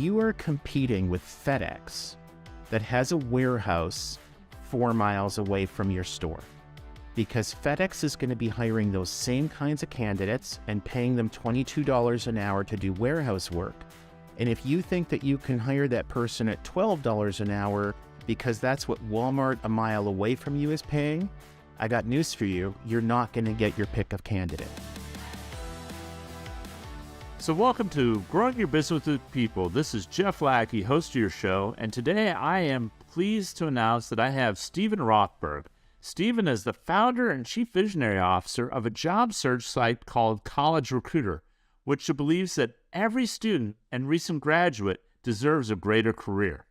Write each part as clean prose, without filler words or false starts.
You are competing with FedEx that has a warehouse 4 miles away from your store, because FedEx is going to be hiring those same kinds of candidates and paying them $22 an hour to do warehouse work. And if you think that you can hire that person at $12 an hour because that's what Walmart a mile away from you is paying, I got news for you. You're not going to get your pick of candidate. So welcome to Growing Your Business with People. This is Jeff Lackey, host of your show, and today I am pleased to announce that I have Stephen Rothberg. Stephen is the founder and chief visionary officer of a job search site called College Recruiter, which believes that every student and recent graduate deserves a greater career.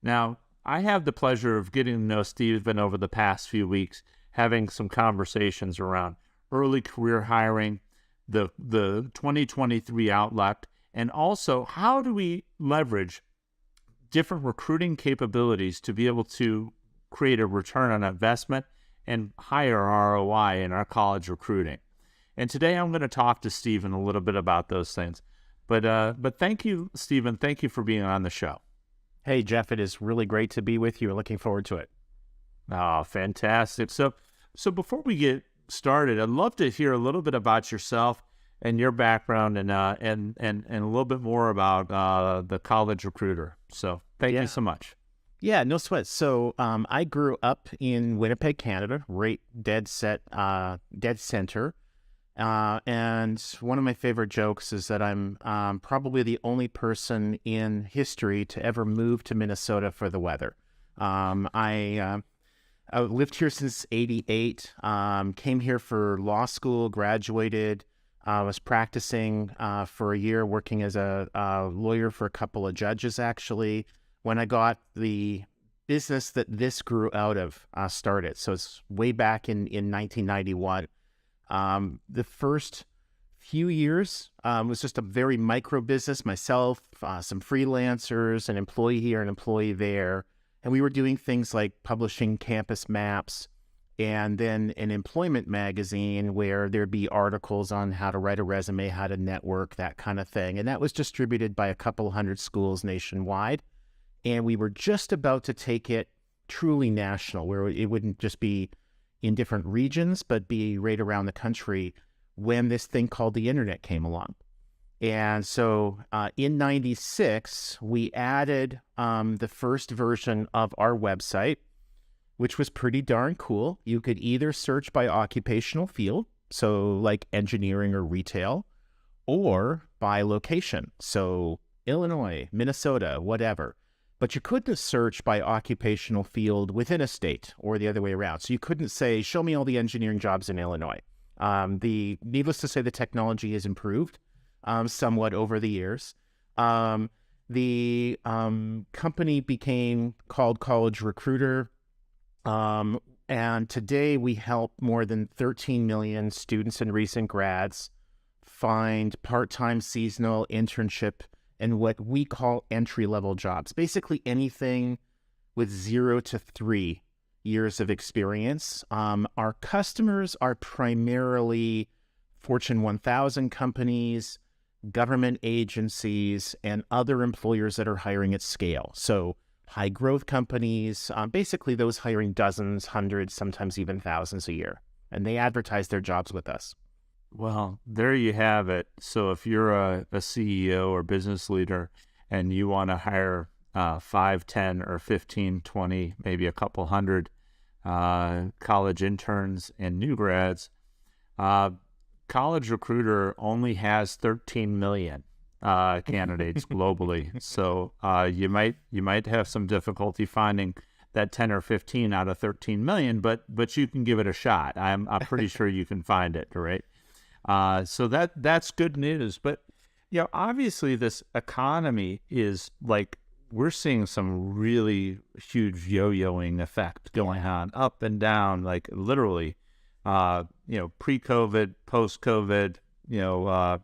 Now, I have the pleasure of getting to know Stephen over the past few weeks, having some conversations around early career hiring, the 2023 outlook, and also how do we leverage different recruiting capabilities to be able to create a return on investment and higher ROI in our college recruiting. And today I'm going to talk to Stephen a little bit about those things. But thank you, Stephen. Thank you for being on the show. Hey, Jeff, it is really great to be with you. Looking forward to it. Oh, fantastic. So before we get started, I'd love to hear a little bit about yourself and your background and a little bit more about the College Recruiter. So thank you so much. Yeah, no sweat. So I grew up in Winnipeg, Canada, right dead center. And one of my favorite jokes is that I'm probably the only person in history to ever move to Minnesota for the weather. I lived here since '88, came here for law school, graduated, was practicing for a year, working as a lawyer for a couple of judges, actually, when I got the business that this grew out of started. So it's way back in 1991. The first few years was just a very micro business, myself, some freelancers, an employee here, an employee there. And we were doing things like publishing campus maps and then an employment magazine where there'd be articles on how to write a resume, how to network, that kind of thing. And that was distributed by a couple hundred schools nationwide. And we were just about to take it truly national, where it wouldn't just be in different regions, but be right around the country when this thing called the internet came along. And so in 96, we added the first version of our website, which was pretty darn cool. You could either search by occupational field, so like engineering or retail, or by location, so Illinois, Minnesota, whatever. But you couldn't search by occupational field within a state or the other way around. So you couldn't say, show me all the engineering jobs in Illinois. Needless to say, the technology has improved somewhat over the years. The company became called College Recruiter. And today we help more than 13 million students and recent grads find part-time, seasonal, internship, and what we call entry-level jobs. Basically anything with 0 to 3 years of experience. Our customers are primarily Fortune 1000 companies, government agencies, and other employers that are hiring at scale. So high growth companies, basically those hiring dozens, hundreds, sometimes even thousands a year. And they advertise their jobs with us. Well, there you have it. So if you're a CEO or business leader and you want to hire 5, 10, or 15, 20, maybe a couple hundred college interns and new grads, College Recruiter only has 13 million candidates globally. So you might have some difficulty finding that 10 or 15 out of 13 million, but you can give it a shot. I'm pretty sure you can find it, right? So that's good news. But obviously this economy is like, we're seeing some really huge yo-yoing effect going on up and down, like literally, pre-COVID, post-COVID, the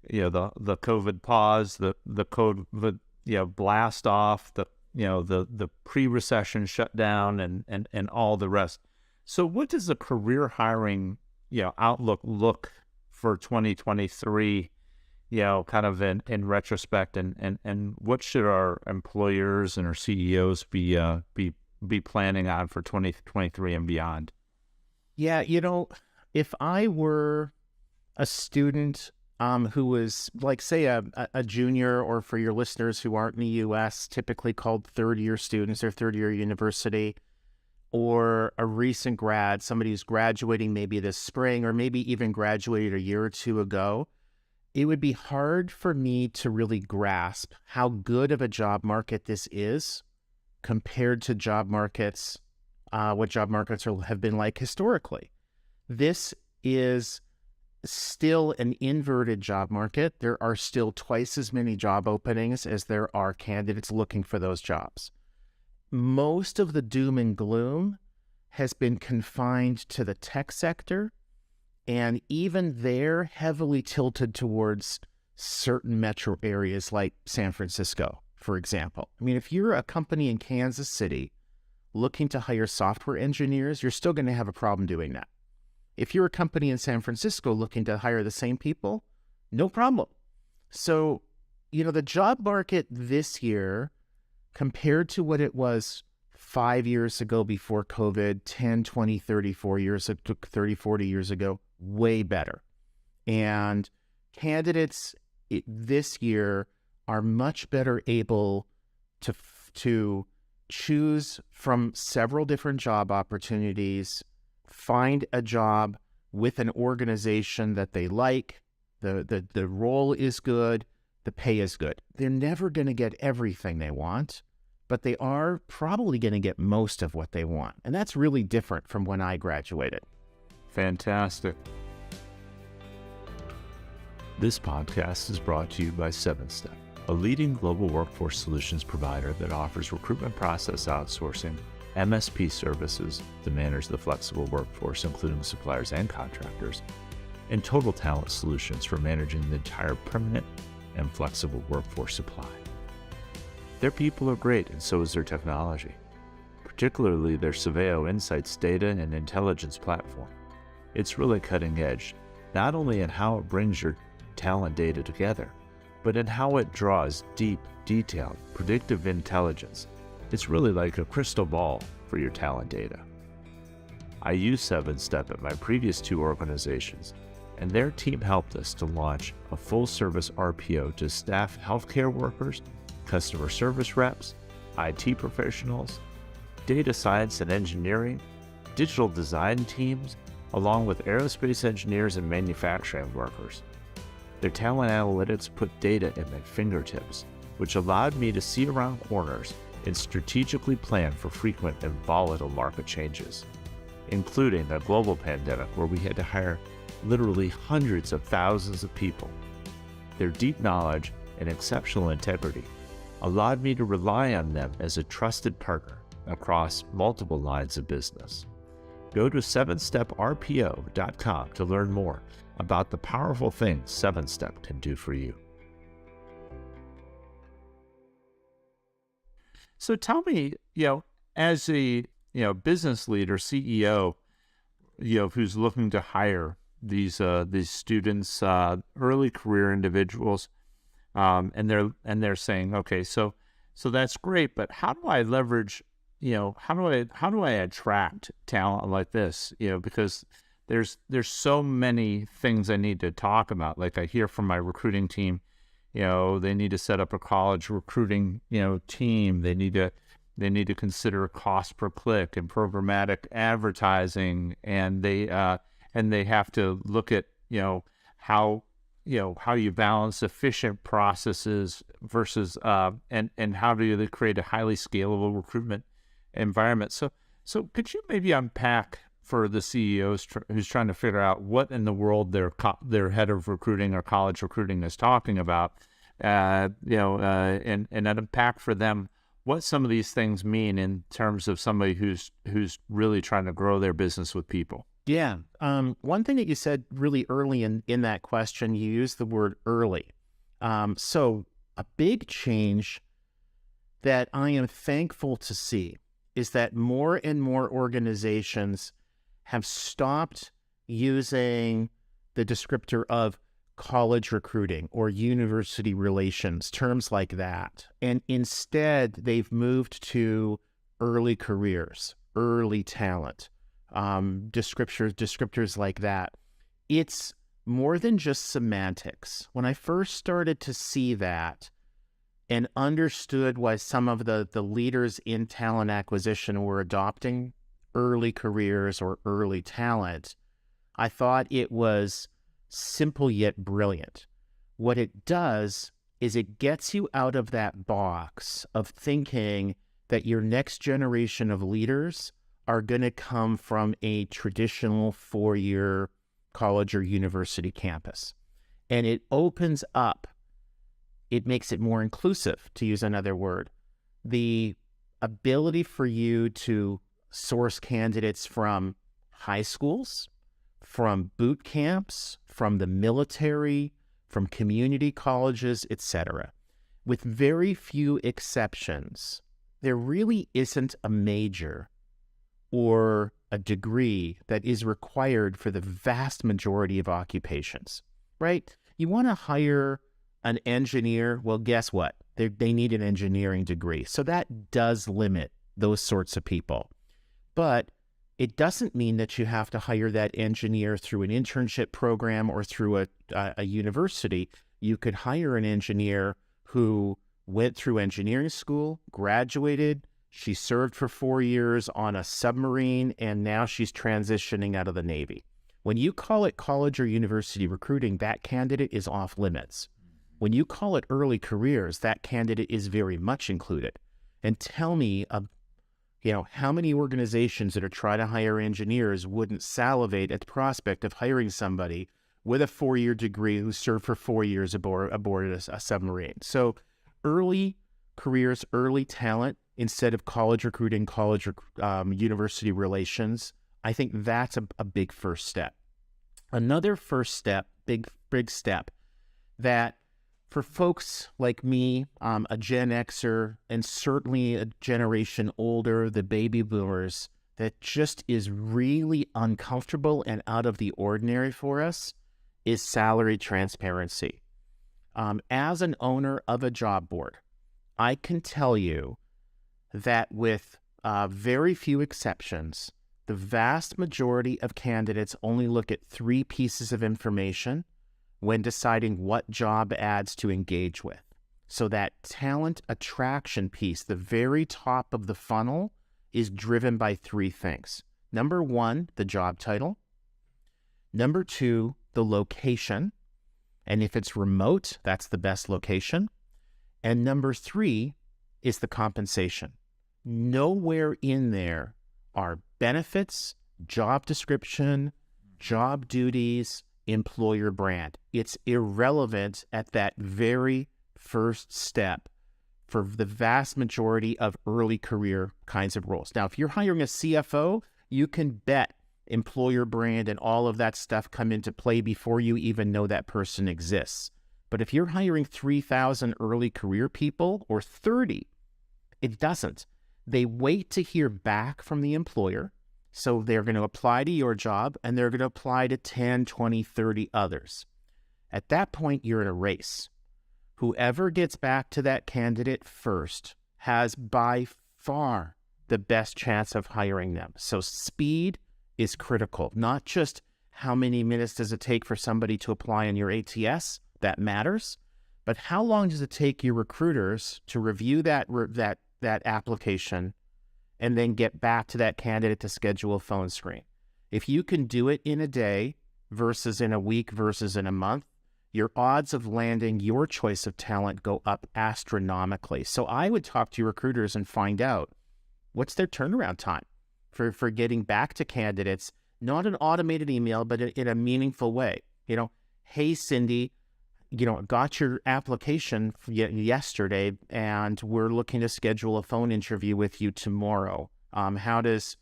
COVID pause, the COVID, blast off, the pre-recession shutdown and all the rest. So what does the career hiring, outlook look for 2023, kind of in retrospect, and what should our employers and our CEOs be planning on for 2023 and beyond? Yeah, if I were a student who was like, say, a junior, or for your listeners who aren't in the U.S., typically called third-year students or third-year university, or a recent grad, somebody who's graduating maybe this spring or maybe even graduated a year or two ago, it would be hard for me to really grasp how good of a job market this is compared to job markets, what job markets have been like historically. This is still an inverted job market. There are still twice as many job openings as there are candidates looking for those jobs. Most of the doom and gloom has been confined to the tech sector, and even they're heavily tilted towards certain metro areas like San Francisco, for example. I mean, if you're a company in Kansas City looking to hire software engineers, you're still going to have a problem doing that. If you're a company in San Francisco looking to hire the same people, no problem. So, the job market this year, compared to what it was 5 years ago before COVID, 10, 20, 30, 40 years ago, way better. And candidates this year are much better able to choose from several different job opportunities, find a job with an organization that they like, the role is good, the pay is good. They're never going to get everything they want, but they are probably going to get most of what they want. And that's really different from when I graduated. Fantastic. This podcast is brought to you by 7step, a leading global workforce solutions provider that offers recruitment process outsourcing, MSP services to manage the flexible workforce, including suppliers and contractors, and total talent solutions for managing the entire permanent and flexible workforce supply. Their people are great, and so is their technology, particularly their Surveyo Insights data and intelligence platform. It's really cutting edge, not only in how it brings your talent data together, but in how it draws deep, detailed, predictive intelligence. It's really like a crystal ball for your talent data. I used 7step at my previous 2 organizations, and their team helped us to launch a full-service RPO to staff healthcare workers, customer service reps, IT professionals, data science and engineering, digital design teams, along with aerospace engineers and manufacturing workers. Their talent analytics put data at my fingertips, which allowed me to see around corners and strategically plan for frequent and volatile market changes, including a global pandemic where we had to hire literally hundreds of thousands of people. Their deep knowledge and exceptional integrity allowed me to rely on them as a trusted partner across multiple lines of business. Go to 7steprpo.com to learn more about the powerful things 7step can do for you. So tell me, as a business leader, CEO, who's looking to hire these students, early career individuals, and they're saying, okay, so that's great, but how do I leverage? How do I attract talent like this? Because there's so many things I need to talk about. Like I hear from my recruiting team, they need to set up a college recruiting, team. They need to consider cost per click and programmatic advertising, and they have to look at, how you balance efficient processes versus and how do they create a highly scalable recruitment environment. So could you maybe unpack for the CEOs who's trying to figure out what in the world their head of recruiting or college recruiting is talking about, and unpack for them what some of these things mean in terms of somebody who's really trying to grow their business with people? Yeah. One thing that you said really early in that question, you used the word early. So a big change that I am thankful to see is that more and more organizations have stopped using the descriptor of college recruiting or university relations, terms like that. And instead, they've moved to early careers, early talent, descriptors like that. It's more than just semantics. When I first started to see that and understood why some of the leaders in talent acquisition were adopting early careers or early talent, I thought it was simple yet brilliant. What it does is it gets you out of that box of thinking that your next generation of leaders are going to come from a traditional four-year college or university campus. And it opens up, it makes it more inclusive, to use another word, the ability for you to source candidates from high schools, from boot camps, from the military, from community colleges, etc. With very few exceptions, there really isn't a major or a degree that is required for the vast majority of occupations, right? You want to hire an engineer, well, guess what? They need an engineering degree. So that does limit those sorts of people. But it doesn't mean that you have to hire that engineer through an internship program or through a university. You could hire an engineer who went through engineering school, graduated, she served for 4 years on a submarine, and now she's transitioning out of the Navy. When you call it college or university recruiting, that candidate is off limits. When you call it early careers, that candidate is very much included. And tell me, how many organizations that are trying to hire engineers wouldn't salivate at the prospect of hiring somebody with a 4-year degree who served for 4 years aboard a submarine? So early careers, early talent, instead of college recruiting, university relations, I think that's a big first step. Another first step, big step, that for folks like me, a Gen Xer, and certainly a generation older, the baby boomers, that just is really uncomfortable and out of the ordinary for us, is salary transparency. As an owner of a job board, I can tell you that with very few exceptions, the vast majority of candidates only look at 3 pieces of information when deciding what job ads to engage with. So that talent attraction piece, the very top of the funnel, is driven by 3 things. Number 1, the job title. Number 2, the location. And if it's remote, that's the best location. And number 3 is the compensation. Nowhere in there are benefits, job description, job duties, employer brand. It's irrelevant at that very first step for the vast majority of early career kinds of roles. Now, if you're hiring a CFO, you can bet employer brand and all of that stuff come into play before you even know that person exists. But if you're hiring 3,000 early career people or 30, it doesn't. They wait to hear back from the employer. So they're going to apply to your job and they're going to apply to 10, 20, 30 others. At that point, you're in a race. Whoever gets back to that candidate first has by far the best chance of hiring them. So speed is critical. Not just how many minutes does it take for somebody to apply in your ATS, that matters, but how long does it take your recruiters to review that application and then get back to that candidate to schedule a phone screen. If you can do it in a day versus in a week versus in a month, your odds of landing your choice of talent go up astronomically. So I would talk to your recruiters and find out what's their turnaround time for getting back to candidates, not an automated email, but in a meaningful way. Hey, Cindy, got your application yesterday and we're looking to schedule a phone interview with you tomorrow. How does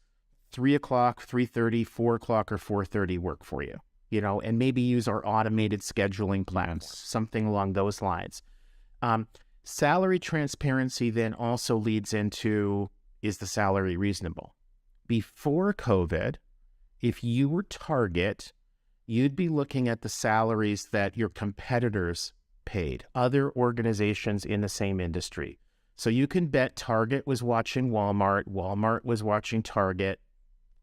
3 o'clock, 3:30, 4 o'clock, or 4:30 work for you? And maybe use our automated scheduling platform, something along those lines. Salary transparency then also leads into, is the salary reasonable? Before COVID, if you were Target, you'd be looking at the salaries that your competitors paid, other organizations in the same industry. So you can bet Target was watching Walmart, Walmart was watching Target,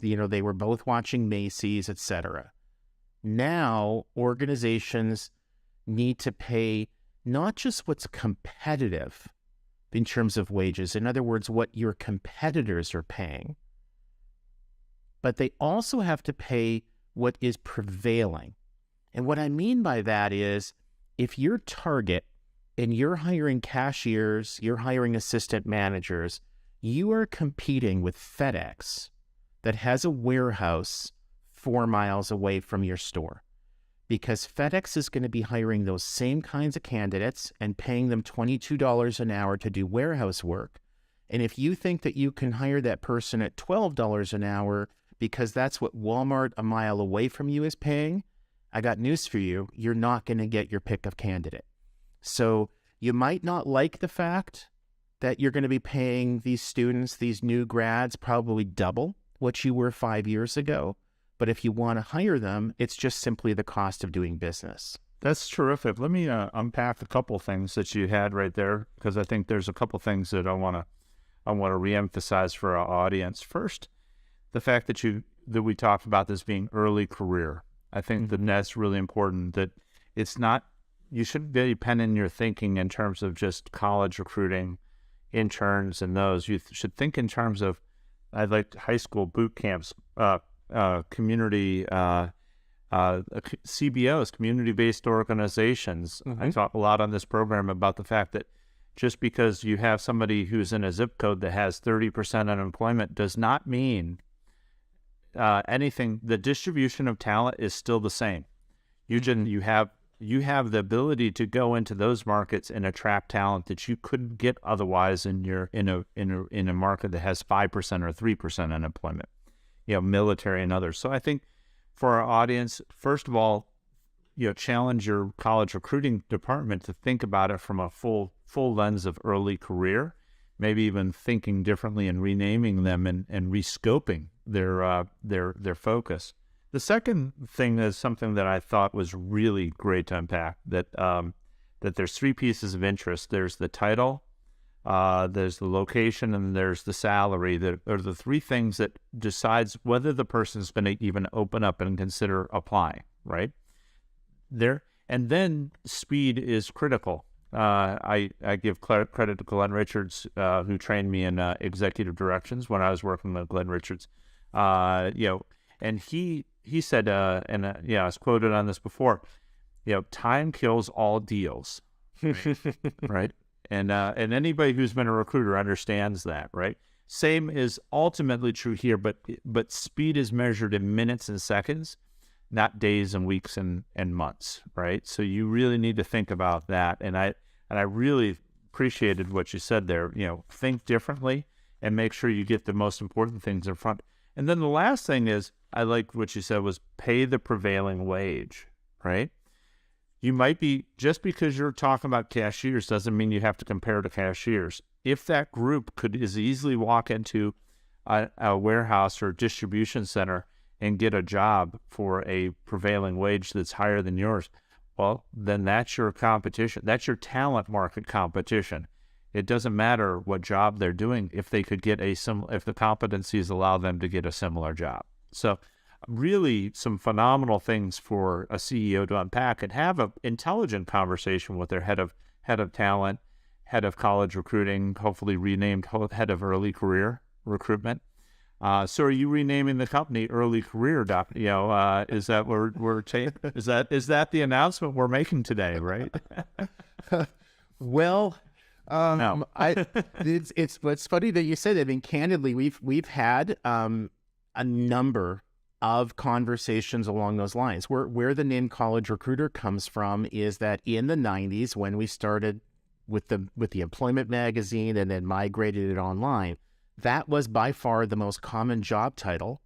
they were both watching Macy's, etc. Now, organizations need to pay not just what's competitive in terms of wages, in other words, what your competitors are paying, but they also have to pay what is prevailing. And what I mean by that is, if you're Target and you're hiring cashiers, you're hiring assistant managers, you are competing with FedEx that has a warehouse 4 miles away from your store, because FedEx is going to be hiring those same kinds of candidates and paying them $22 an hour to do warehouse work. And if you think that you can hire that person at $12 an hour because that's what Walmart a mile away from you is paying, I got news for you. You're not going to get your pick of candidate. So you might not like the fact that you're going to be paying these students, these new grads, probably double what you were 5 years ago. But if you want to hire them, it's just simply the cost of doing business. That's terrific. Let me unpack a couple things that you had right there, because I think there's a couple things that I want to reemphasize for our audience. First, the fact that we talked about this being early career. I think that that's really important, that it's not, you shouldn't be penning your thinking in terms of just college recruiting, interns and those. You should think in terms of, I like high school boot camps, community, CBOs, community-based organizations. I talk a lot on this program about the fact that just because you have somebody who's in a zip code that has 30% unemployment does not mean anything. The distribution of talent is still the same. You have the ability to go into those markets and attract talent that you couldn't get otherwise in a market that has 5% or 3% unemployment. Military and others. So I think for our audience, first of all, challenge your college recruiting department to think about it from a full lens of early career, maybe even thinking differently and renaming them and rescoping their focus. The second thing is something that I thought was really great to unpack, that there's 3 pieces of interest. There's the title, there's the location, and there's the salary. That are the 3 things that decides whether the person's going to even open up and consider applying, right? And then speed is critical. I give credit to Glenn Richards, who trained me in executive directions when I was working with Glenn Richards. And he said, I was quoted on this before, time kills all deals, right? And anybody who's been a recruiter understands that, right? Same is ultimately true here, but speed is measured in minutes and seconds, not days and weeks and months, right? So you really need to think about that. And I really appreciated what you said there. Think differently and make sure you get the most important things in front. And then the last thing is, I like what you said was pay the prevailing wage, right? You might be, just because you're talking about cashiers doesn't mean you have to compare to cashiers. If that group could as easily walk into a warehouse or distribution center and get a job for a prevailing wage that's higher than yours, well, then that's your competition. That's your talent market competition. It doesn't matter what job they're doing if they could get if the competencies allow them to get a similar job. So really some phenomenal things for a CEO to unpack and have an intelligent conversation with their head of talent, head of college recruiting, hopefully renamed head of early career recruitment. So are you renaming the company Early Career Doc? Is that what we're is that the announcement we're making today, right? Well, No. it's funny that you said that. I mean, candidly, we've had a number of conversations along those lines. Where the name College Recruiter comes from is that in the 90s, when we started with the employment magazine and then migrated it online, that was by far the most common job title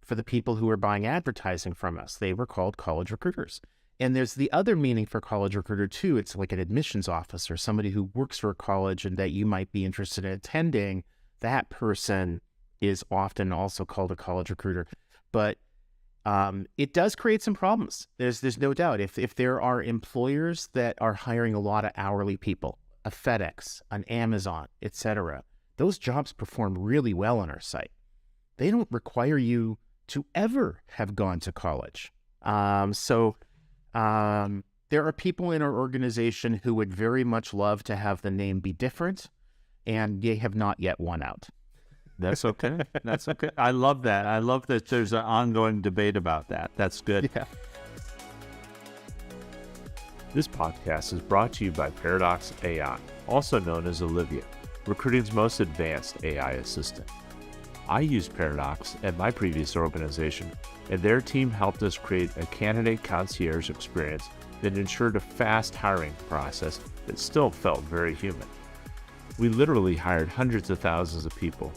for the people who were buying advertising from us. They were called college recruiters. And there's the other meaning for college recruiter too. It's like an admissions officer, somebody who works for a college and that you might be interested in attending. That person is often also called a college recruiter. But It does create some problems. There's no doubt. If there are employers that are hiring a lot of hourly people, a FedEx, an Amazon, etc., those jobs perform really well on our site. They don't require you to ever have gone to college. There are people in our organization who would very much love to have the name be different, and they have not yet won out. That's okay. That's okay. I love that. I love that there's an ongoing debate about that. That's good. Yeah. This podcast is brought to you by Paradox AI, also known as Olivia, recruiting's most advanced AI assistant. I used Paradox at my previous organization, and their team helped us create a candidate concierge experience that ensured a fast hiring process that still felt very human. We literally hired hundreds of thousands of people,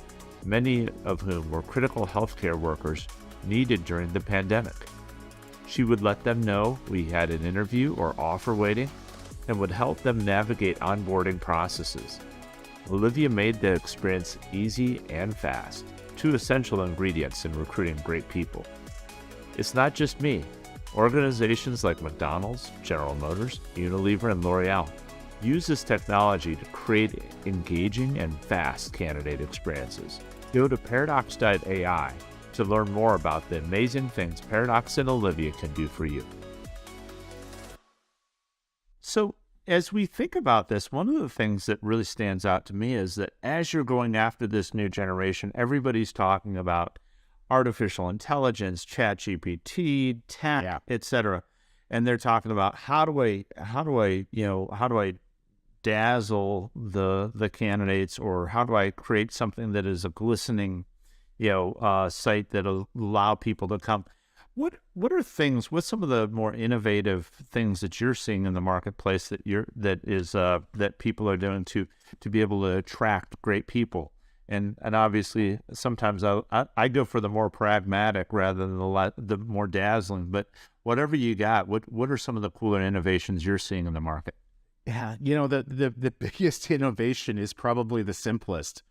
many of whom were critical healthcare workers needed during the pandemic. She would let them know we had an interview or offer waiting and would help them navigate onboarding processes. Olivia made the experience easy and fast, two essential ingredients in recruiting great people. It's not just me. Organizations like McDonald's, General Motors, Unilever, and L'Oreal use this technology to create engaging and fast candidate experiences. Go to paradox.ai to learn more about the amazing things Paradox and Olivia can do for you. So, as we think about this, one of the things that really stands out to me is that as you're going after this new generation, everybody's talking about artificial intelligence, ChatGPT, tech, etc. And they're talking about how do I dazzle the candidates, or how do I create something that is a glistening, site that'll allow people to come. What's some of the more innovative things that you're seeing in the marketplace that people are doing to be able to attract great people? And obviously, sometimes I go for the more pragmatic rather than the more dazzling. But whatever you got, what are some of the cooler innovations you're seeing in the market? Yeah, the biggest innovation is probably the simplest,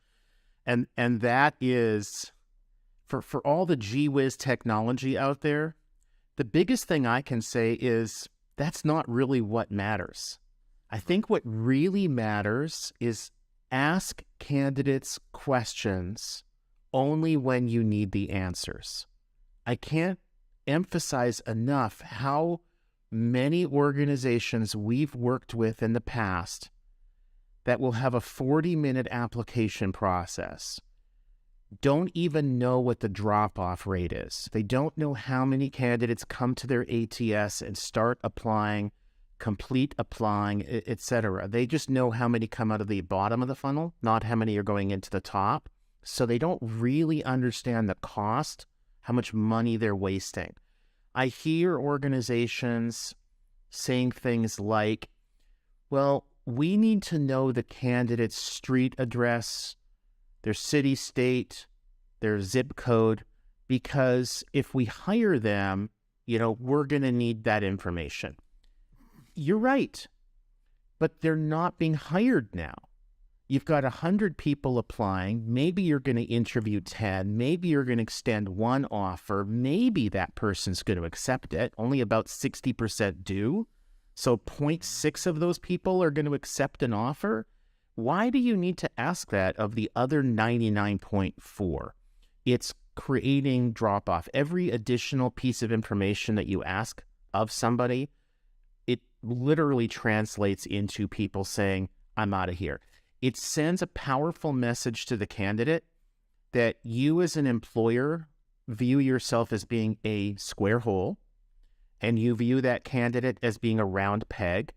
and that is for all the gee whiz technology out there. The biggest thing I can say is that's not really what matters. I think what really matters is ask candidates questions only when you need the answers. I can't emphasize enough how many organizations we've worked with in the past that will have a 40-minute application process don't even know what the drop-off rate is. They don't know how many candidates come to their ATS and start applying, complete applying, etc. They just know how many come out of the bottom of the funnel, not how many are going into the top. So they don't really understand the cost, how much money they're wasting. I hear organizations saying things like, well, we need to know the candidate's street address, their city, state, their zip code, because if we hire them, we're going to need that information. You're right, but they're not being hired now. You've got 100 people applying. Maybe you're going to interview 10. Maybe you're going to extend one offer. Maybe that person's going to accept it. Only about 60% do. So 0.6 of those people are going to accept an offer. Why do you need to ask that of the other 99.4? It's creating drop-off. Every additional piece of information that you ask of somebody, it literally translates into people saying, I'm out of here. It sends a powerful message to the candidate that you as an employer view yourself as being a square hole, and you view that candidate as being a round peg.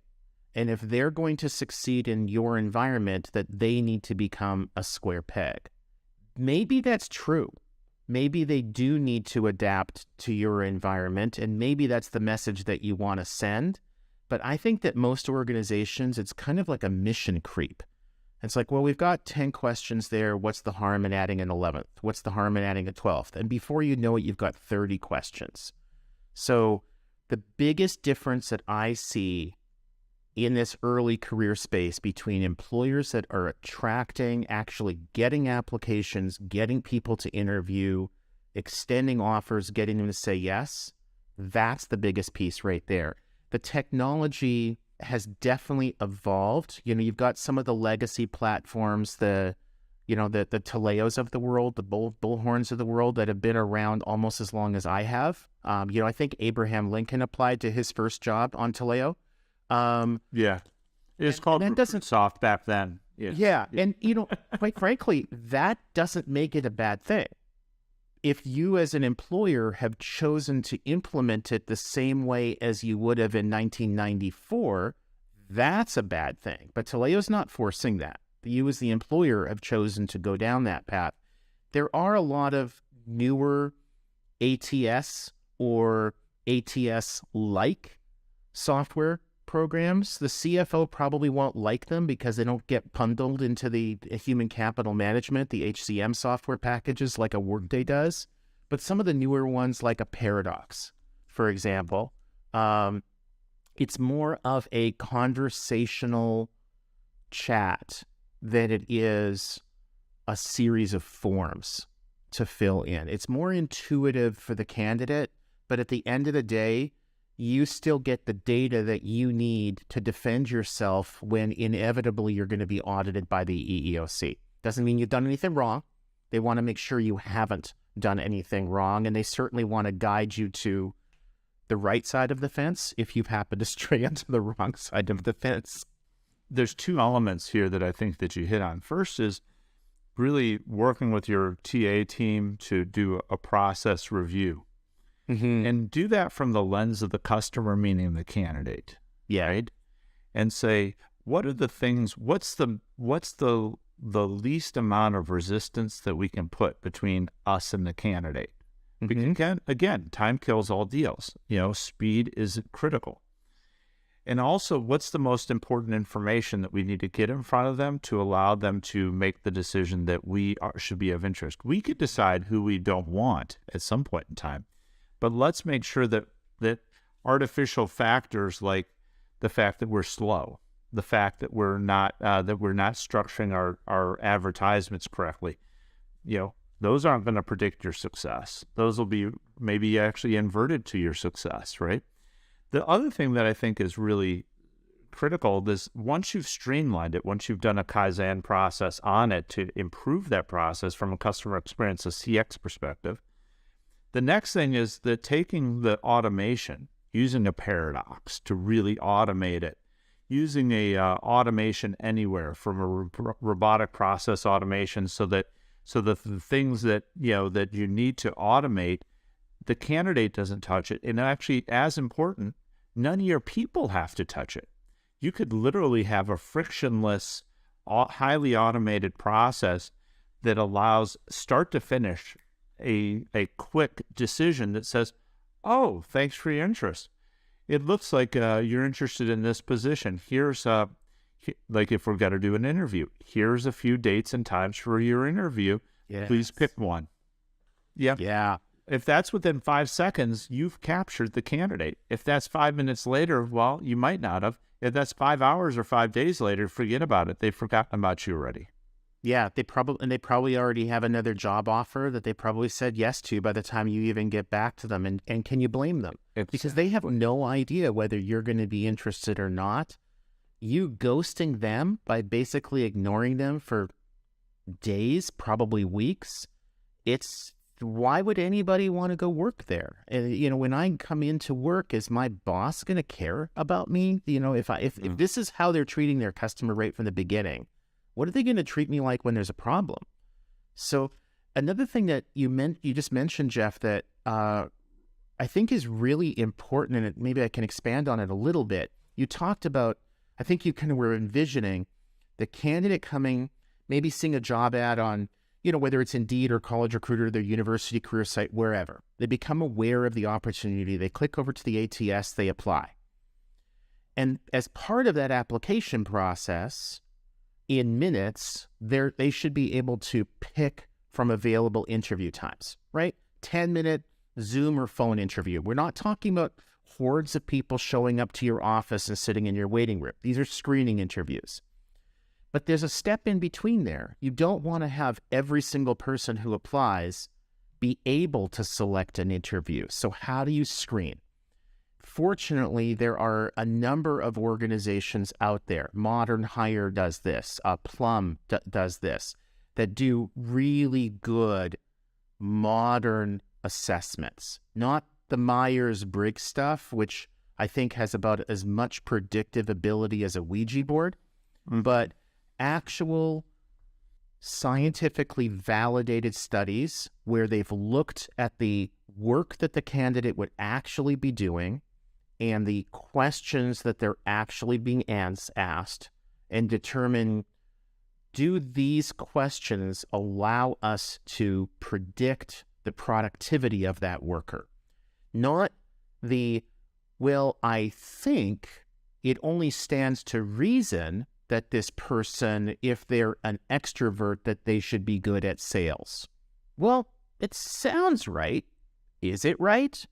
And if they're going to succeed in your environment, that they need to become a square peg. Maybe that's true. Maybe they do need to adapt to your environment, and maybe that's the message that you want to send. But I think that most organizations, it's kind of like a mission creep. It's like, well, we've got 10 questions there. What's the harm in adding an 11th? What's the harm in adding a 12th? And before you know it, you've got 30 questions. So the biggest difference that I see in this early career space between employers that are attracting, actually getting applications, getting people to interview, extending offers, getting them to say yes. That's the biggest piece right there. The technology has definitely evolved. You've got some of the legacy platforms, the Teleos of the world, the Bullhorns of the world that have been around almost as long as I have. I think Abraham Lincoln applied to his first job on Taleo. Yeah. It's called Soft back then. Yeah. And, quite frankly, that doesn't make it a bad thing. If you as an employer have chosen to implement it the same way as you would have in 1994, that's a bad thing. But Teleo's not forcing that. You as the employer have chosen to go down that path. There are a lot of newer ATS or ATS-like software programs. The CFO probably won't like them because they don't get bundled into the human capital management, the HCM software packages like a Workday does. But some of the newer ones like a Paradox, for example, it's more of a conversational chat than it is a series of forms to fill in. It's more intuitive for the candidate, but at the end of the day, you still get the data that you need to defend yourself when inevitably you're going to be audited by the EEOC. Doesn't mean you've done anything wrong. They want to make sure you haven't done anything wrong, and they certainly want to guide you to the right side of the fence if you've happened to stray onto the wrong side of the fence. There's two elements here that I think that you hit on. First is really working with your TA team to do a process review. Mm-hmm. And do that from the lens of the customer, meaning the candidate. Yeah. Right? And say, what are the things, what's the least amount of resistance that we can put between us and the candidate? Mm-hmm. Because again, time kills all deals. Speed is critical. And also, what's the most important information that we need to get in front of them to allow them to make the decision that should be of interest? We could decide who we don't want at some point in time, but let's make sure that artificial factors like the fact that we're slow, the fact that we're not structuring our advertisements correctly, those aren't going to predict your success. Those will be maybe actually inverted to your success, right? The other thing that I think is really critical is once you've streamlined it, once you've done a Kaizen process on it to improve that process from a customer experience, a CX perspective, the next thing is that taking the automation, using a Paradox to really automate it, using a automation anywhere from a robotic process automation so that the things that that you need to automate, the candidate doesn't touch it. And actually, as important, none of your people have to touch it. You could literally have a frictionless, highly automated process that allows start to finish a quick decision that says, oh, thanks for your interest. It looks like you're interested in this position. Here's like if we're going to do an interview, here's a few dates and times for your interview. Yes. Please pick one. Yeah. If that's within 5 seconds, you've captured the candidate. If that's 5 minutes later, well, you might not have. If that's 5 hours or 5 days later, forget about it. They've forgotten about you already. Yeah, they probably already have another job offer that they probably said yes to by the time you even get back to them. And can you blame them? Because they have no idea whether you're going to be interested or not. You ghosting them by basically ignoring them for days, probably weeks, why would anybody want to go work there? And, when I come into work, is my boss going to care about me? If this is how they're treating their customer right from the beginning, what are they going to treat me like when there's a problem? So another thing that you just mentioned, Jeff, that I think is really important, and maybe I can expand on it a little bit. You talked about, I think you kind of were envisioning the candidate coming, maybe seeing a job ad on, whether it's Indeed or College Recruiter, their university career site, wherever. They become aware of the opportunity. They click over to the ATS, they apply. And as part of that application process, in minutes, they should be able to pick from available interview times, right? 10-minute Zoom or phone interview. We're not talking about hordes of people showing up to your office and sitting in your waiting room. These are screening interviews. But there's a step in between there. You don't want to have every single person who applies be able to select an interview. So how do you screen? Fortunately, there are a number of organizations out there. Modern Hire does this. Plum does this, that do really good modern assessments. Not the Myers-Briggs stuff, which I think has about as much predictive ability as a Ouija board, but actual scientifically validated studies where they've looked at the work that the candidate would actually be doing and the questions that they're actually being asked, and determine, do these questions allow us to predict the productivity of that worker? Not the, well, I think it only stands to reason that this person, if they're an extrovert, that they should be good at sales. Well, it sounds right. Is it right?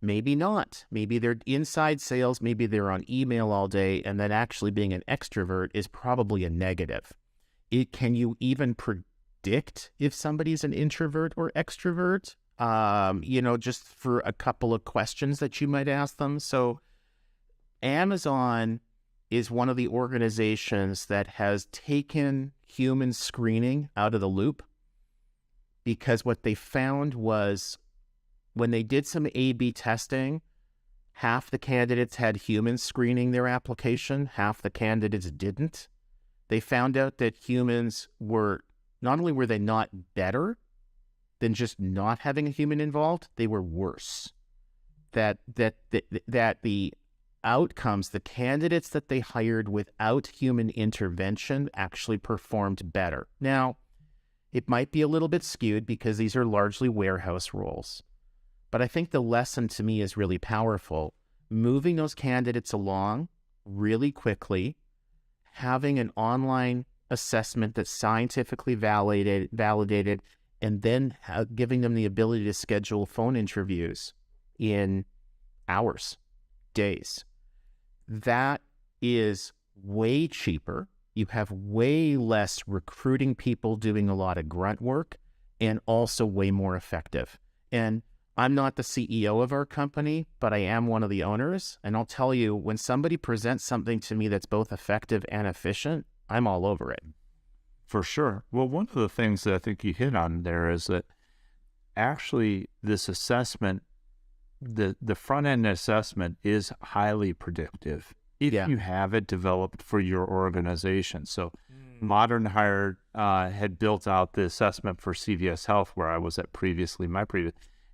Maybe not. Maybe they're inside sales, maybe they're on email all day, and then actually being an extrovert is probably a negative. Can you even predict if somebody's an introvert or extrovert? Just for a couple of questions that you might ask them. So Amazon is one of the organizations that has taken human screening out of the loop, because what they found was when they did some A/B testing, half the candidates had humans screening their application, half the candidates didn't. They found out that humans were, not only were they not better than just not having a human involved, they were worse. That the outcomes, the candidates that they hired without human intervention actually performed better. Now, it might be a little bit skewed because these are largely warehouse roles. But I think the lesson to me is really powerful. Moving those candidates along really quickly, having an online assessment that's scientifically validated, and then giving them the ability to schedule phone interviews in hours, days. That is way cheaper. You have way less recruiting people doing a lot of grunt work, and also way more effective. And I'm not the CEO of our company, but I am one of the owners. And I'll tell you, when somebody presents something to me that's both effective and efficient, I'm all over it. For sure. Well, one of the things that I think you hit on there is that actually this assessment, the front-end assessment is highly predictive if you have it developed for your organization. So Modern Hire had built out the assessment for CVS Health, where I was at previously,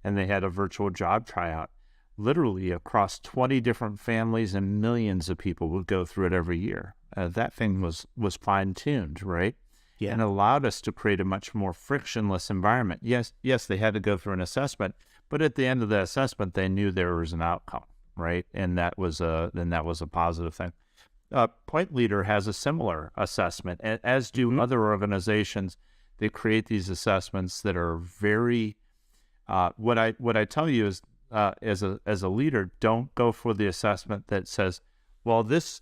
and they had a virtual job tryout. Literally across 20 different families, and millions of people would go through it every year. That thing was fine-tuned, right? Yeah. And allowed us to create a much more frictionless environment. Yes, they had to go through an assessment, but at the end of the assessment, they knew there was an outcome, right? And that was a positive thing. Point Leader has a similar assessment, as do other organizations. They create these assessments that are very. What I tell you is, as a leader, don't go for the assessment that says, well, this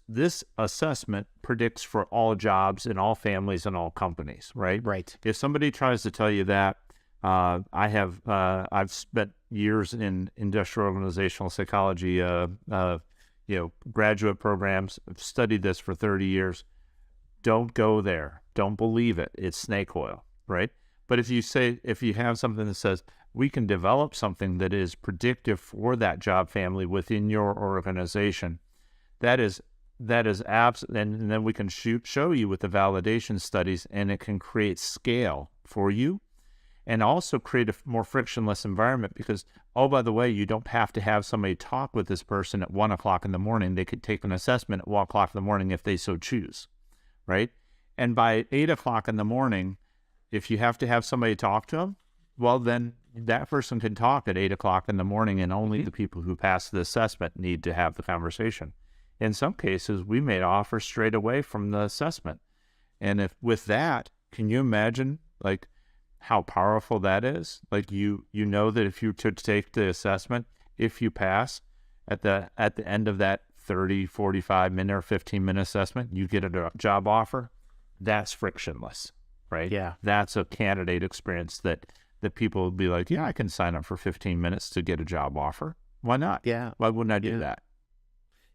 assessment predicts for all jobs in all families and all companies, right? Right. If somebody tries to tell you that, I've spent years in industrial organizational psychology, graduate programs. I've studied this for 30 years. Don't go there. Don't believe it. It's snake oil, right? But if you have something that says, we can develop something that is predictive for that job family within your organization, that is and then we can show you with the validation studies, and it can create scale for you and also create a more frictionless environment, because, oh, by the way, you don't have to have somebody talk with this person at 1 o'clock in the morning. They could take an assessment at 1 o'clock in the morning if they so choose, right? And by 8 o'clock in the morning, if you have to have somebody talk to them, well, then that person can talk at 8 o'clock in the morning, and only the people who pass the assessment need to have the conversation. In some cases, we made offers straight away from the assessment. And if with that, can you imagine like how powerful that is? Like you know that if you to take the assessment, if you pass at the end of that 30, 45 minute or 15-minute assessment, you get a job offer. That's frictionless, right? Yeah. That's a candidate experience that that people will be like, yeah, I can sign up for 15 minutes to get a job offer. Why not? Yeah. Why wouldn't I do that?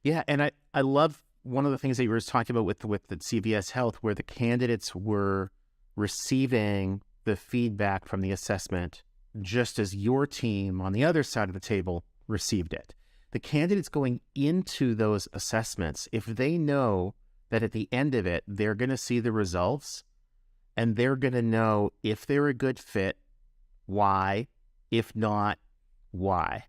Yeah, and I love one of the things that you were talking about with the CVS Health, where the candidates were receiving the feedback from the assessment just as your team on the other side of the table received it. The candidates going into those assessments, if they know that at the end of it, they're going to see the results and they're going to know if they're a good fit, why, if not, why,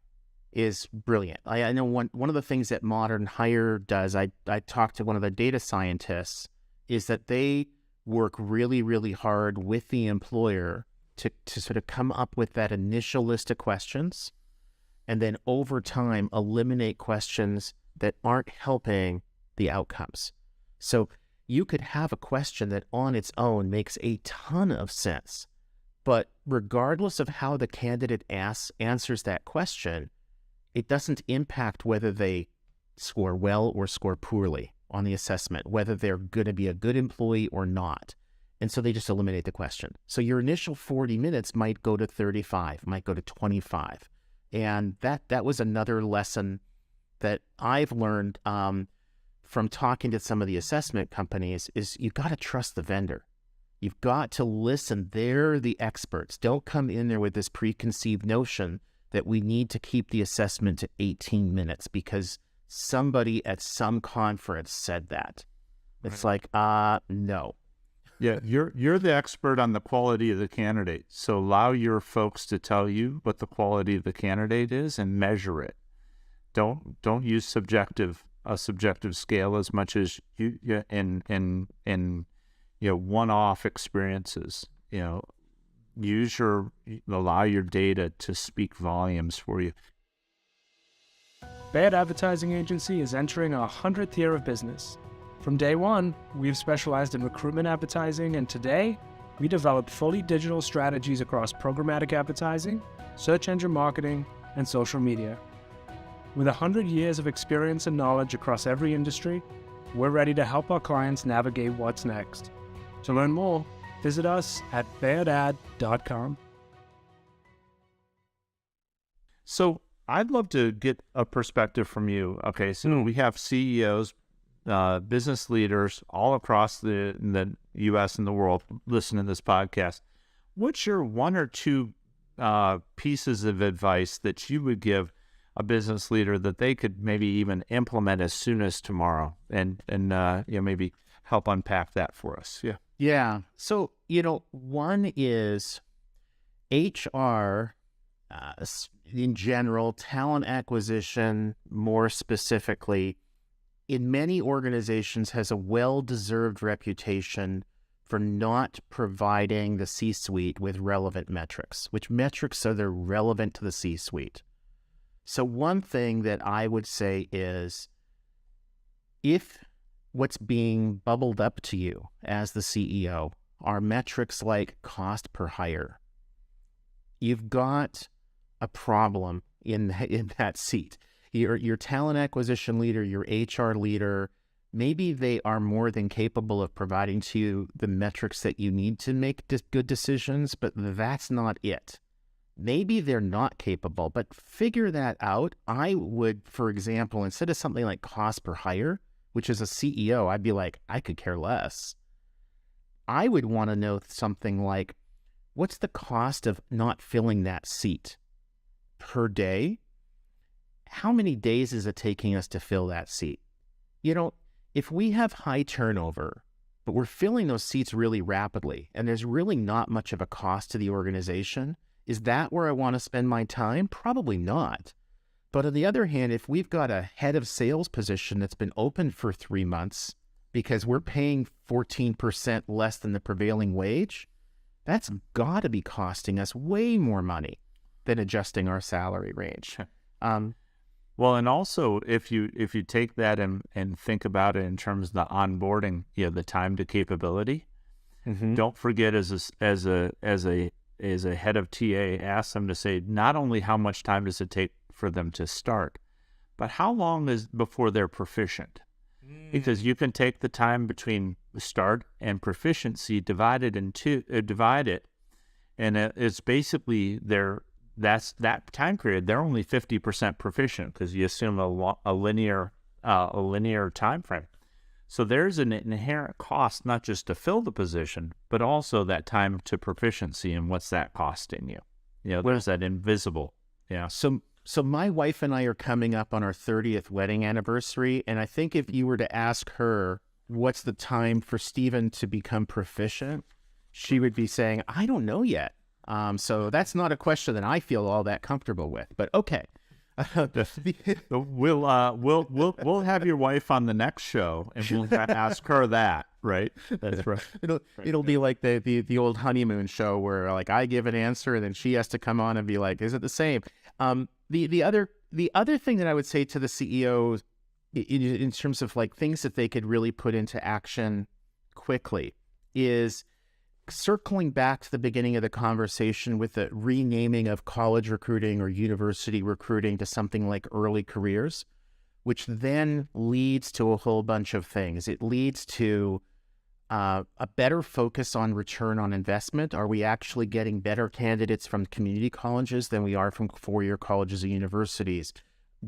is brilliant. I know one of the things that Modern Hire does, I talked to one of the data scientists, is that they work really, really hard with the employer to sort of come up with that initial list of questions, and then over time eliminate questions that aren't helping the outcomes. So you could have a question that on its own makes a ton of sense, but regardless of how the candidate answers that question, it doesn't impact whether they score well or score poorly on the assessment, whether they're going to be a good employee or not. And so they just eliminate the question. So your initial 40 minutes might go to 35, might go to 25. And that was another lesson that I've learned from talking to some of the assessment companies is you got to trust the vendor. You've got to listen. They're the experts. Don't come in there with this preconceived notion that we need to keep the assessment to 18 minutes because somebody at some conference said that. It's like, no. Yeah, you're the expert on the quality of the candidate. So allow your folks to tell you what the quality of the candidate is and measure it. Don't use a subjective scale as much as you in one-off experiences. Allow your data to speak volumes for you. Bayard Advertising Agency is entering our 100th year of business. From day one, we've specialized in recruitment advertising, and today, we develop fully digital strategies across programmatic advertising, search engine marketing, and social media. With 100 years of experience and knowledge across every industry, we're ready to help our clients navigate what's next. To learn more, visit us at bayardad.com. So I'd love to get a perspective from you. Okay, so we have CEOs, business leaders all across the U.S. and the world listening to this podcast. What's your one or two pieces of advice that you would give a business leader that they could maybe even implement as soon as tomorrow, and maybe help unpack that for us? Yeah. Yeah. So, one is HR in general, talent acquisition more specifically, in many organizations has a well-deserved reputation for not providing the C-suite with relevant metrics. Which metrics are there relevant to the C-suite? So one thing that I would say is, if what's being bubbled up to you as the CEO are metrics like cost per hire, you've got a problem in that seat. Your talent acquisition leader, your HR leader, maybe they are more than capable of providing to you the metrics that you need to make good decisions, but that's not it. Maybe they're not capable, but figure that out. I would, for example, instead of something like cost per hire, which as a CEO, I'd be like, I could care less. I would want to know something like, what's the cost of not filling that seat per day? How many days is it taking us to fill that seat? If we have high turnover, but we're filling those seats really rapidly, and there's really not much of a cost to the organization, is that where I want to spend my time? Probably not. But on the other hand, if we've got a head of sales position that's been open for 3 months because we're paying 14% less than the prevailing wage, that's got to be costing us way more money than adjusting our salary range. Well, and also if you take that and think about it in terms of the onboarding, the time to capability, don't forget as a head of TA, ask them to say not only how much time does it take for them to start, but how long is before they're proficient. Because you can take the time between start and proficiency, divide it, And it's basically that's that time period. They're only 50% proficient because you assume a linear time frame. So there's an inherent cost, not just to fill the position, but also that time to proficiency. And what's that costing you? There's that invisible. Yeah. So my wife and I are coming up on our 30th wedding anniversary. And I think if you were to ask her, what's the time for Stephen to become proficient, she would be saying, I don't know yet. So that's not a question that I feel all that comfortable with, but okay. We'll have your wife on the next show, and we'll ask her that, right? That's right. It'll be like the old honeymoon show where like I give an answer and then she has to come on and be like, is it the same? The other thing that I would say to the CEOs in terms of like things that they could really put into action quickly is circling back to the beginning of the conversation with the renaming of college recruiting or university recruiting to something like early careers, which then leads to a whole bunch of things. It leads to a better focus on return on investment. Are we actually getting better candidates from community colleges than we are from four-year colleges or universities?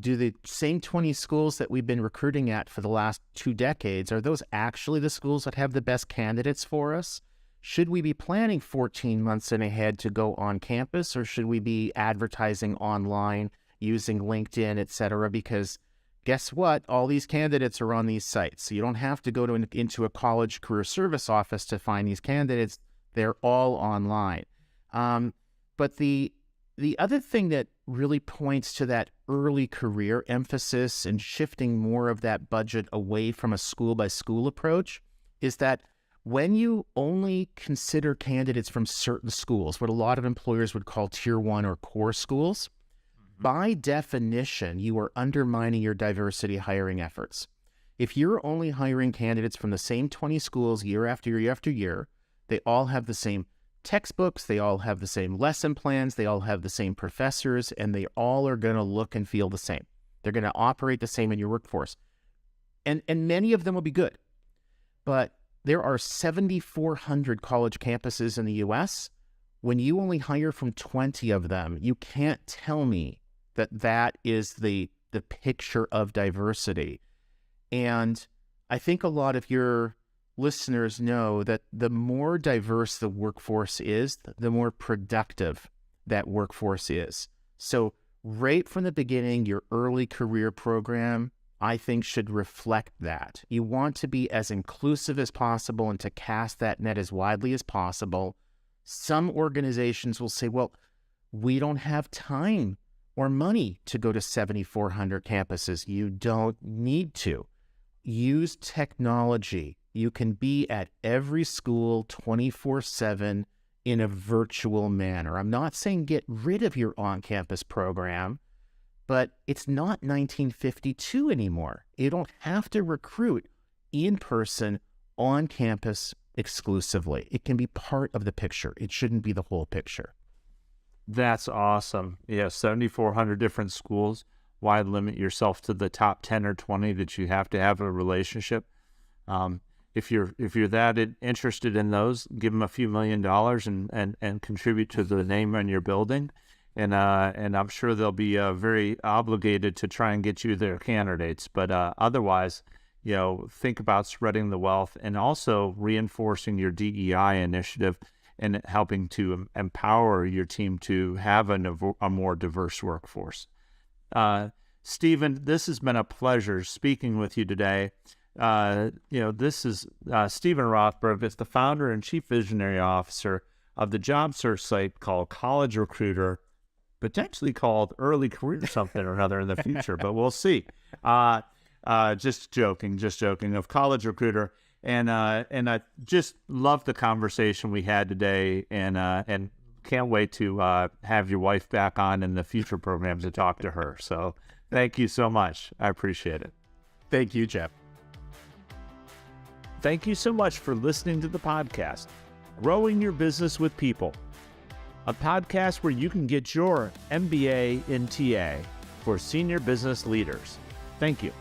Do the same 20 schools that we've been recruiting at for the last 2 decades, are those actually the schools that have the best candidates for us? Should we be planning 14 months in ahead to go on campus, or should we be advertising online using LinkedIn, et cetera? Because guess what? All these candidates are on these sites. So you don't have to go into a college career service office to find these candidates. They're all online. But the other thing that really points to that early career emphasis and shifting more of that budget away from a school-by-school approach is that when you only consider candidates from certain schools, what a lot of employers would call tier 1 or core schools, by definition, you are undermining your diversity hiring efforts. If you're only hiring candidates from the same 20 schools year after year after year, they all have the same textbooks, they all have the same lesson plans, they all have the same professors, and they all are going to look and feel the same. They're going to operate the same in your workforce. And many of them will be good. But there are 7,400 college campuses in the U.S. When you only hire from 20 of them, you can't tell me that that is the picture of diversity. And I think a lot of your listeners know that the more diverse the workforce is, the more productive that workforce is. So right from the beginning, your early career program, I think, should reflect that. You want to be as inclusive as possible and to cast that net as widely as possible. Some organizations will say, well, we don't have time or money to go to 7,400 campuses. You don't need to. Use technology. You can be at every school 24/7 in a virtual manner. I'm not saying get rid of your on-campus program, but it's not 1952 anymore. You don't have to recruit in person on campus exclusively. It can be part of the picture. It shouldn't be the whole picture. That's awesome. Yeah, 7,400 different schools. Why limit yourself to the top 10 or 20 that you have to have a relationship? If you're that interested in those, give them a few $1 million and contribute to the name on your building. And I'm sure they'll be very obligated to try and get you their candidates. But otherwise, think about spreading the wealth and also reinforcing your DEI initiative and helping to empower your team to have a more diverse workforce. Stephen, this has been a pleasure speaking with you today. This is Stephen Rothberg. Is the founder and chief visionary officer of the job search site called College Recruiter, potentially called Early Career something or another in the future, but we'll see. Just joking of College Recruiter. And I just love the conversation we had today and can't wait to have your wife back on in the future programs to talk to her. So thank you so much. I appreciate it. Thank you, Jeff. Thank you so much for listening to the podcast, Growing Your Business with People, a podcast where you can get your MBA in TA for senior business leaders. Thank you.